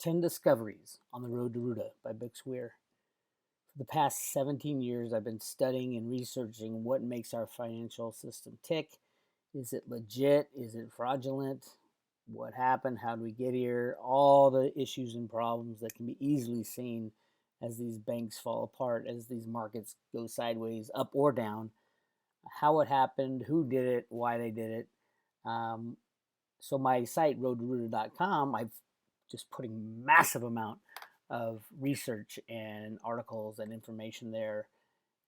10 Discoveries on the Road to RootA by Bix Weir. For the past 17 years, I've been studying and researching what makes our financial system tick. Is it legit? Is it fraudulent? What happened? How did we get here? All the issues and problems that can be easily seen as these banks fall apart, as these markets go sideways, up or down. How it happened, who did it, why they did it. So my site, roadtoRoota.com, I've just putting massive amount of research and articles and information there.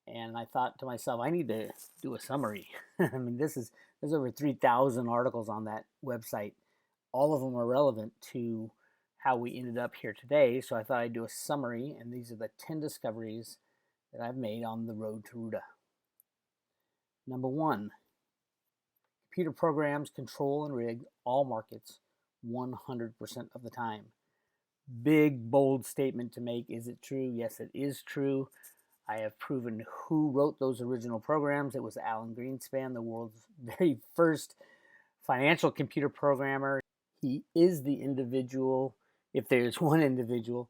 And I thought to myself, I need to do a summary. I mean, there's over 3,000 articles on that website. All of them are relevant to how we ended up here today. So I thought I'd do a summary, and these are the 10 discoveries that I've made on the road to RootA. Number 1, computer programs control and rig all markets 100% of the time. Big, bold statement to make. Is it true? Yes, it is true. I have proven who wrote those original programs. It was Alan Greenspan, the world's very first financial computer programmer. He is the individual, if there's one individual,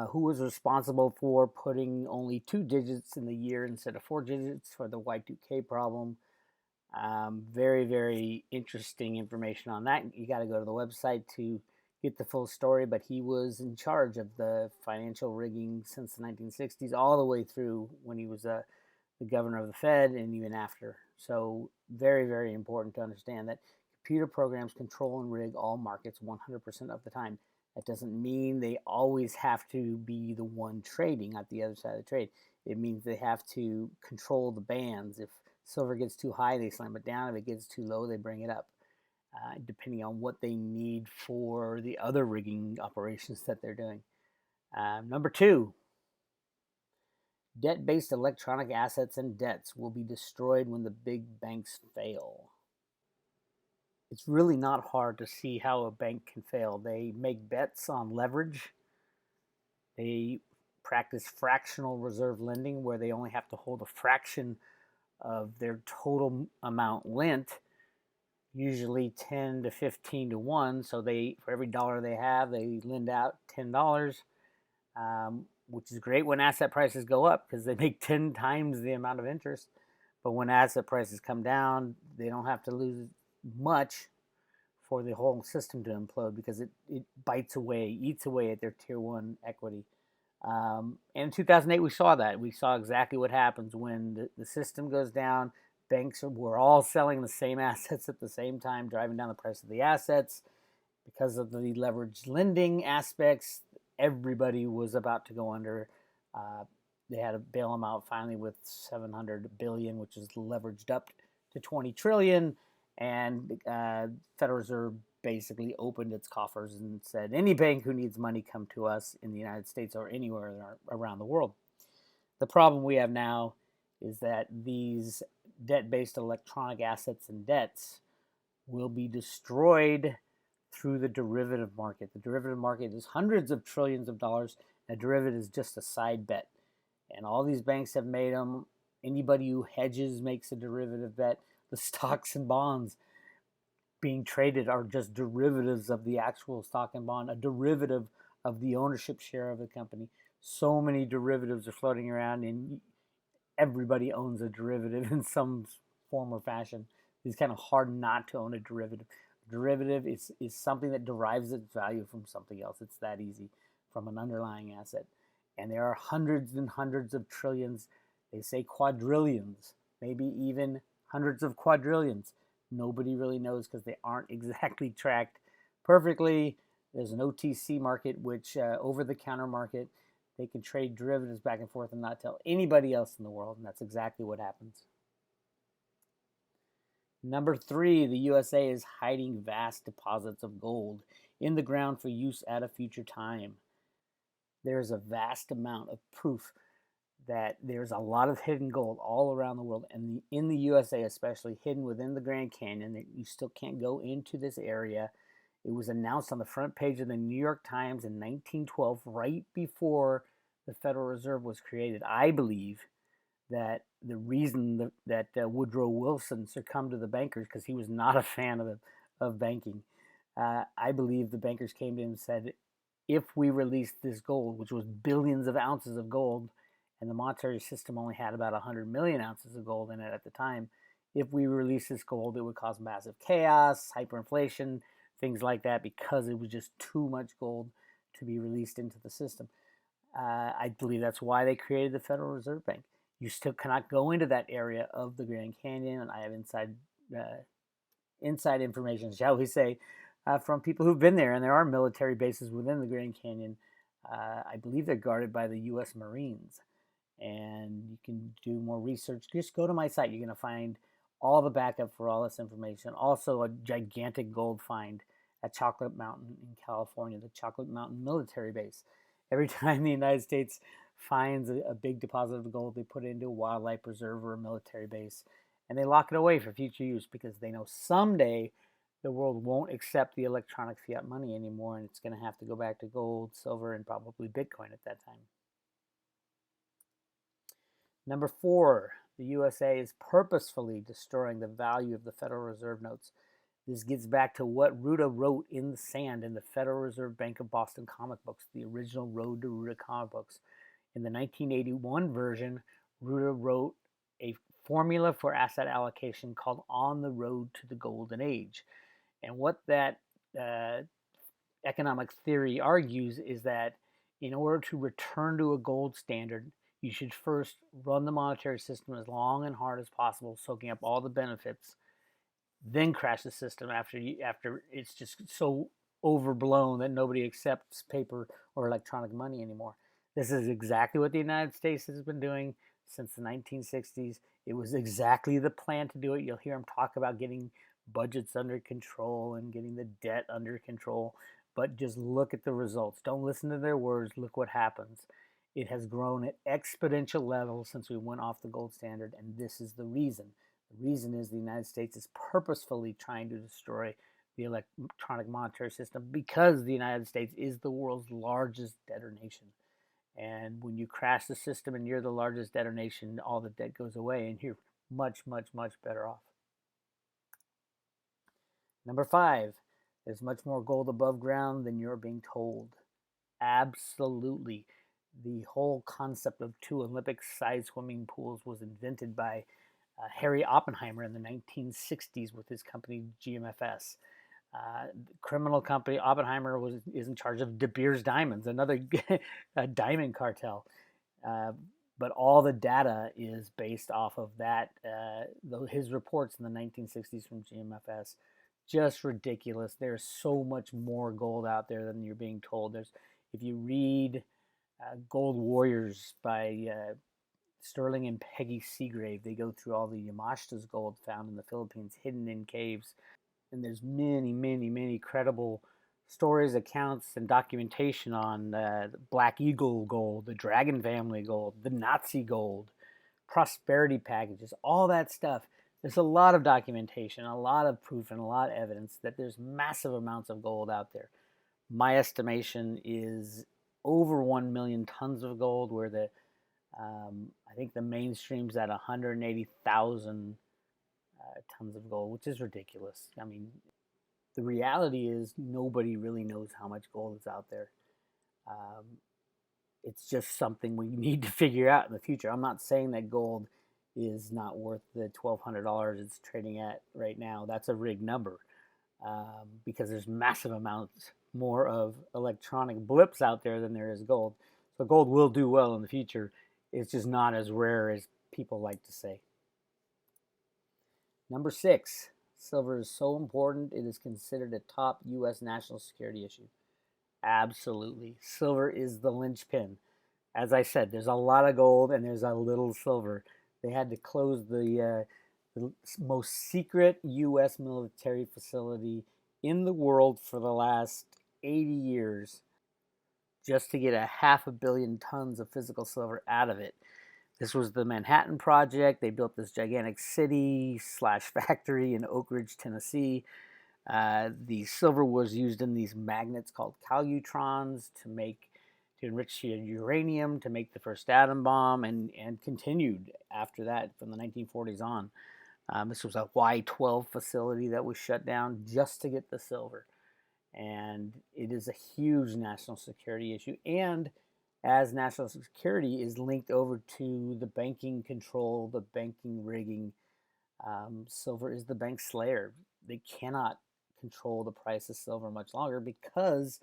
who was responsible for putting only 2 digits in the year instead of 4 digits for the Y2K problem. Very, very interesting information on that. You got to go to the website to get the full story, but he was in charge of the financial rigging since the 1960s, all the way through when he was the governor of the Fed and even after. So very, very important to understand that computer programs control and rig all markets 100% of the time. That doesn't mean they always have to be the one trading at the other side of the trade. It means they have to control the bands. If silver gets too high, they slam it down. If it gets too low, they bring it up. Depending on what they need for the other rigging operations that they're doing. Number 2, debt-based electronic assets and debts will be destroyed when the big banks fail. It's really not hard to see how a bank can fail. They make bets on leverage. They practice fractional reserve lending, where they only have to hold a fraction of their total amount lent, usually 10 to 15 to 1. So they, for every dollar they have, they lend out $10, which is great when asset prices go up because they make 10 times the amount of interest. But when asset prices come down, they don't have to lose much for the whole system to implode because it bites away, eats away at their tier 1 equity. And in 2008, we saw that. We saw exactly what happens when the system goes down. Banks were all selling the same assets at the same time, driving down the price of the assets. Because of the leveraged lending aspects, everybody was about to go under. They had to bail them out finally with $700 billion, which is leveraged up to $20 trillion. And Federal Reserve basically opened its coffers and said, any bank who needs money, come to us in the United States or anywhere around the world. The problem we have now is that these debt-based electronic assets and debts will be destroyed through the derivative market. The derivative market is hundreds of trillions of dollars. A derivative is just a side bet. And all these banks have made them. Anybody who hedges makes a derivative bet. The stocks and bonds being traded are just derivatives of the actual stock and bond, a derivative of the ownership share of the company. So many derivatives are floating around, and everybody owns a derivative in some form or fashion. It's kind of hard not to own a derivative. A derivative is something that derives its value from something else. It's that easy, from an underlying asset. And there are hundreds and hundreds of trillions. They say quadrillions, maybe even hundreds of quadrillions. Nobody really knows because they aren't exactly tracked perfectly. There's an OTC market, which over-the-counter market. They can trade derivatives back and forth and not tell anybody else in the world, and that's exactly what happens. Number 3, the USA is hiding vast deposits of gold in the ground for use at a future time. There's a vast amount of proof that there's a lot of hidden gold all around the world, and in the USA especially, hidden within the Grand Canyon, that you still can't go into this area. It was announced on the front page of the New York Times in 1912, right before the Federal Reserve was created. I believe that the reason that Woodrow Wilson succumbed to the bankers, because he was not a fan of banking. I believe the bankers came to him and said, if we released this gold, which was billions of ounces of gold, and the monetary system only had about 100 million ounces of gold in it at the time, if we released this gold, it would cause massive chaos, hyperinflation, things like that, because it was just too much gold to be released into the system. I believe that's why they created the Federal Reserve Bank. You still cannot go into that area of the Grand Canyon, and I have inside information, shall we say, from people who've been there, and there are military bases within the Grand Canyon. I believe they're guarded by the U.S. Marines, and you can do more research. Just go to my site. You're going to find all the backup for all this information. Also, a gigantic gold find at Chocolate Mountain in California, the Chocolate Mountain military base. Every time the United States finds a big deposit of gold, they put it into a wildlife preserve or a military base, and they lock it away for future use because they know someday the world won't accept the electronic fiat money anymore, and it's going to have to go back to gold, silver, and probably Bitcoin at that time. Number 4, the USA is purposefully destroying the value of the Federal Reserve notes. This gets back to what RootA wrote in the sand in the Federal Reserve Bank of Boston comic books, the original Road to RootA comic books. In the 1981 version, RootA wrote a formula for asset allocation called On the Road to the Golden Age. And what that economic theory argues is that in order to return to a gold standard, you should first run the monetary system as long and hard as possible, soaking up all the benefits, then crash the system after it's just so overblown that nobody accepts paper or electronic money anymore. This is exactly what the United States has been doing since the 1960s. It was exactly the plan to do it. You'll hear them talk about getting budgets under control and getting the debt under control, but just look at the results. Don't listen to their words. Look what happens. It has grown at exponential levels since we went off the gold standard, and this is the reason. The reason is the United States is purposefully trying to destroy the electronic monetary system because the United States is the world's largest debtor nation. And when you crash the system and you're the largest debtor nation, all the debt goes away and you're much, much, much better off. Number 5, there's much more gold above ground than you're being told. Absolutely. The whole concept of 2 Olympic-sized swimming pools was invented by Harry Oppenheimer in the 1960s with his company GMFS. Criminal company Oppenheimer is in charge of De Beers Diamonds, another diamond cartel. But all the data is based off of that. His reports in the 1960s from GMFS, just ridiculous. There's so much more gold out there than you're being told. If you read Gold Warriors by Sterling and Peggy Seagrave, they go through all the Yamashita's gold found in the Philippines, hidden in caves. And there's many, many, many credible stories, accounts, and documentation on Black Eagle gold, the Dragon family gold, the Nazi gold, prosperity packages, all that stuff. There's a lot of documentation, a lot of proof, and a lot of evidence that there's massive amounts of gold out there. My estimation is over 1 million tons of gold, where I think the mainstream's at 180,000 tons of gold, which is ridiculous. I mean, the reality is nobody really knows how much gold is out there. It's just something we need to figure out in the future. I'm not saying that gold is not worth the $1,200 it's trading at right now. That's a rigged number because there's massive amounts more of electronic blips out there than there is gold. So gold will do well in the future. It's just not as rare as people like to say. Number 6, silver is so important it is considered a top U.S. national security issue. Absolutely. Silver is the linchpin. As I said, there's a lot of gold and there's a little silver. They had to close the most secret U.S. military facility in the world for the last 80 years just to get 500 million tons of physical silver out of it. This was the Manhattan Project. They built this gigantic city / factory in Oak Ridge, Tennessee. The silver was used in these magnets called calutrons to enrich uranium, to make the first atom bomb, and continued after that from the 1940s on. This was a Y-12 facility that was shut down just to get the silver. and it is a huge national security issue. And as national security is linked over to the banking control, the banking rigging, silver is the bank slayer. They cannot control the price of silver much longer because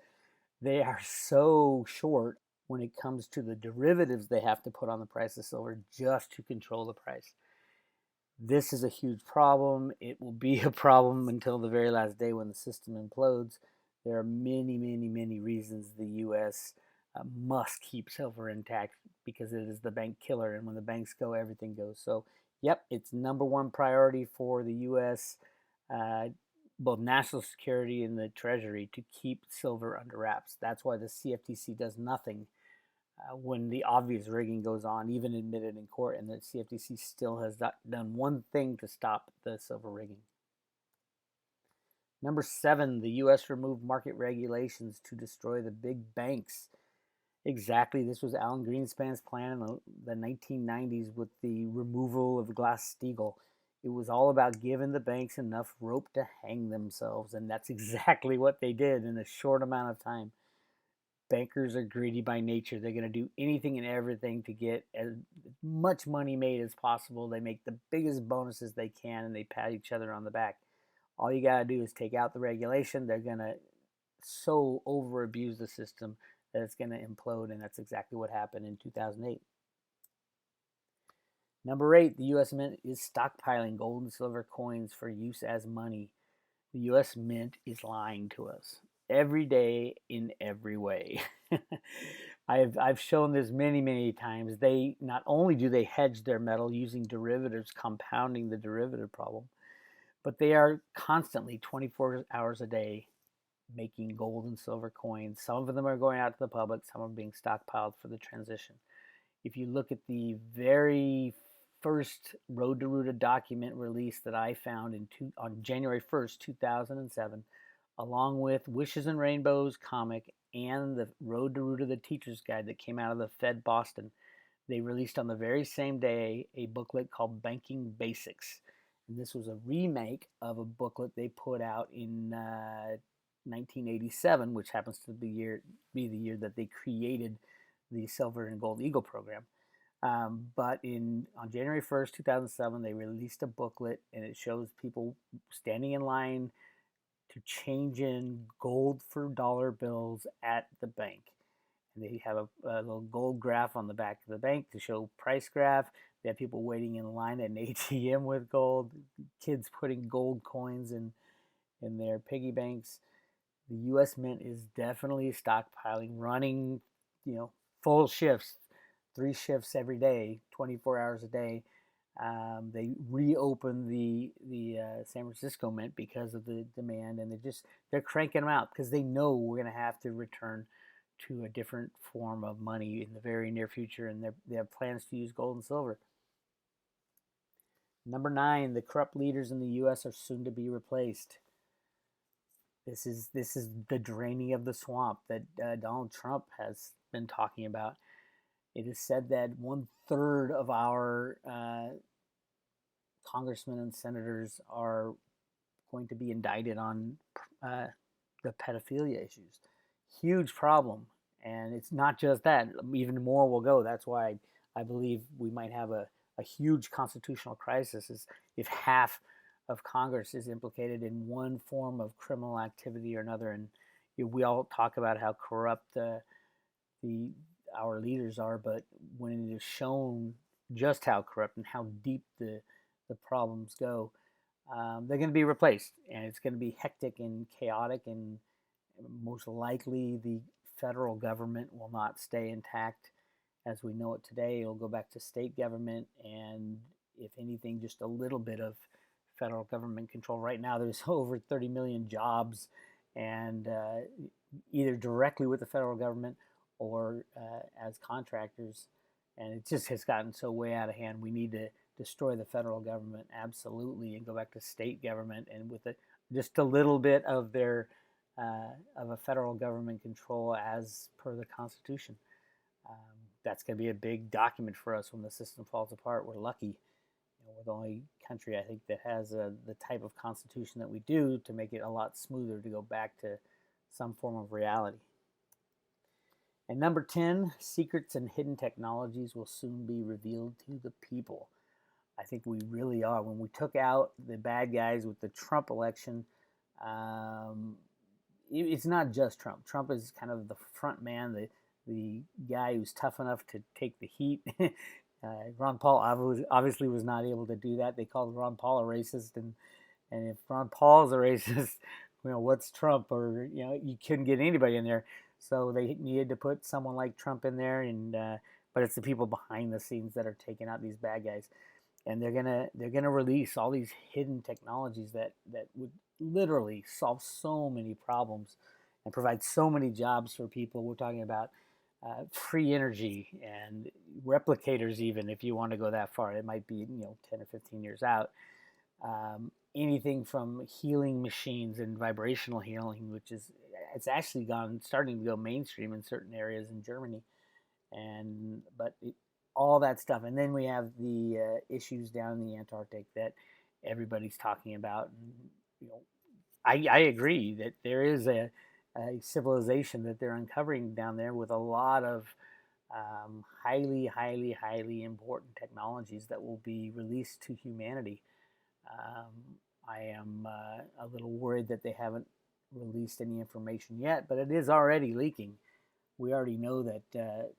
they are so short when it comes to the derivatives they have to put on the price of silver just to control the price. This is a huge problem. It will be a problem until the very last day when the system implodes. There are many, many, many reasons the U.S. Must keep silver intact because it is the bank killer, and when the banks go, everything goes. So, yep, it's number one priority for the U.S. Uh, both national security and the Treasury to keep silver under wraps. That's why the CFTC does nothing when the obvious rigging goes on, even admitted in court, and the CFTC still has not done one thing to stop the silver rigging. Number 7, the U.S. removed market regulations to destroy the big banks. Exactly, this was Alan Greenspan's plan in the 1990s with the removal of Glass-Steagall. It was all about giving the banks enough rope to hang themselves, and that's exactly what they did in a short amount of time. Bankers are greedy by nature. They're going to do anything and everything to get as much money made as possible. They make the biggest bonuses they can, and they pat each other on the back. All you got to do is take out the regulation. They're going to so over abuse the system that it's going to implode, and that's exactly what happened in 2008. Number 8, the U.S. Mint is stockpiling gold and silver coins for use as money. The U.S. Mint is lying to us every day in every way. I've shown this many, many times. They not only do they hedge their metal using derivatives, compounding the derivative problem, but they are constantly 24 hours a day making gold and silver coins. Some of them are going out to the public, some are being stockpiled for the transition. If you look at the very first Road to RootA document release that I found on January 1st, 2007, along with Wishes and Rainbows comic and the Road to RootA the Teacher's Guide that came out of the Fed Boston, they released on the very same day a booklet called Banking Basics. And this was a remake of a booklet they put out in 1987, which happens to be the year that they created the Silver and Gold Eagle program. But on January 1st, 2007, they released a booklet, and it shows people standing in line to change in gold for dollar bills at the bank. And they have a little gold graph on the back of the bank to show price graph. They have people waiting in line at an ATM with gold, kids putting gold coins in their piggy banks. The U.S. Mint is definitely stockpiling, running, full shifts, 3 shifts every day, 24 hours a day. They reopened the San Francisco Mint because of the demand, and they're cranking them out because they know we're going to have to return to a different form of money in the very near future, and they have plans to use gold and silver. Number 9, the corrupt leaders in the U.S. are soon to be replaced. This is the draining of the swamp that Donald Trump has been talking about. It is said that 1/3 of our congressmen and senators are going to be indicted on the pedophilia issues. Huge problem. And it's not just that. Even more will go. That's why I believe we might have a huge constitutional crisis is if half of Congress is implicated in one form of criminal activity or another. And we all talk about how corrupt our leaders are, but when it is shown just how corrupt and how deep the problems go, they're going to be replaced, and it's going to be hectic and chaotic, and most likely the federal government will not stay intact as we know it today. It'll go back to state government, and if anything, just a little bit of federal government control. Right now, there's over 30 million jobs, and either directly with the federal government or as contractors, and it just has gotten so way out of hand. We need to destroy the federal government absolutely and go back to state government, and with just a little bit of their of a federal government control as per the Constitution. That's going to be a big document for us when the system falls apart. We're lucky. We're the only country, I think, that has the type of constitution that we do to make it a lot smoother to go back to some form of reality. And number 10, secrets and hidden technologies will soon be revealed to the people. I think we really are. When we took out the bad guys with the Trump election, um, it's not just Trump. Trump is kind of the front man, the guy who's tough enough to take the heat. Ron Paul obviously was not able to do that. They called Ron Paul a racist, and if Ron Paul's a racist, what's Trump? Or you couldn't get anybody in there. So they needed to put someone like Trump in there, and but it's the people behind the scenes that are taking out these bad guys, and they're gonna release all these hidden technologies that would literally solve so many problems and provide so many jobs for people. We're talking about free energy and replicators, even if you want to go that far. It might be 10 or 15 years out. Anything from healing machines and vibrational healing, which is it's actually starting to go mainstream in certain areas in Germany, and all that stuff. And then we have the issues down in the Antarctic that everybody's talking about. And, I agree that there is a civilization that they're uncovering down there with a lot of highly, highly, highly important technologies that will be released to humanity. I am a little worried that they haven't released any information yet, but it is already leaking. We already know that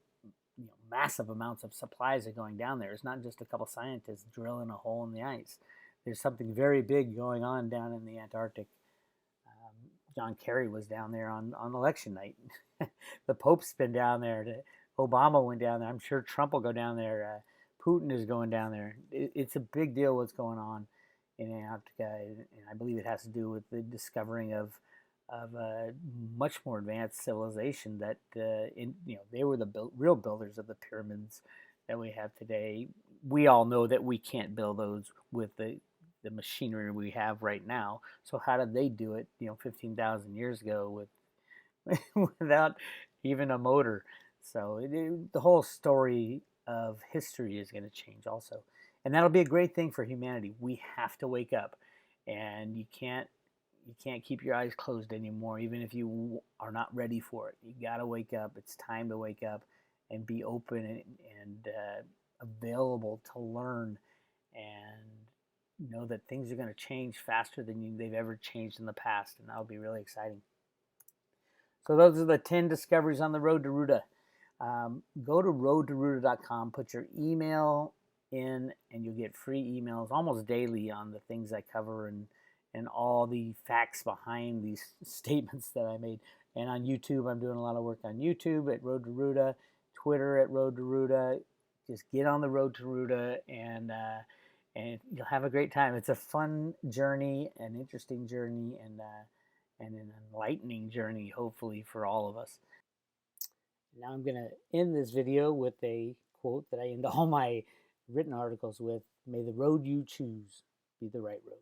massive amounts of supplies are going down there. It's not just a couple scientists drilling a hole in the ice. There's something very big going on down in the Antarctic. John Kerry was down there on election night. The Pope's been down there. Obama went down there. I'm sure Trump will go down there. Putin is going down there. It's a big deal what's going on in Antarctica, and I believe it has to do with the discovering of a much more advanced civilization that they were the real builders of the pyramids that we have today. We all know that we can't build those with the machinery we have right now. So how did they do it 15,000 years ago with without even a motor? So the whole story of history is going to change also, and that'll be a great thing for humanity. We have to wake up, and you can't keep your eyes closed anymore, even if you are not ready for it. You got to wake up. It's time to wake up and be open and available to learn, and know that things are going to change faster than they've ever changed in the past, and that'll be really exciting. So those are the 10 discoveries on the road to RootA. Go to roadtoruta.com, put your email in, and you'll get free emails almost daily on the things I cover and all the facts behind these statements that I made. And on YouTube, I'm doing a lot of work on YouTube at Road to RootA, Twitter at Road to RootA. Just get on the Road to RootA, and you'll have a great time. It's a fun journey, an interesting journey, and an enlightening journey, hopefully, for all of us. Now I'm going to end this video with a quote that I end all my written articles with. May the road you choose be the right road.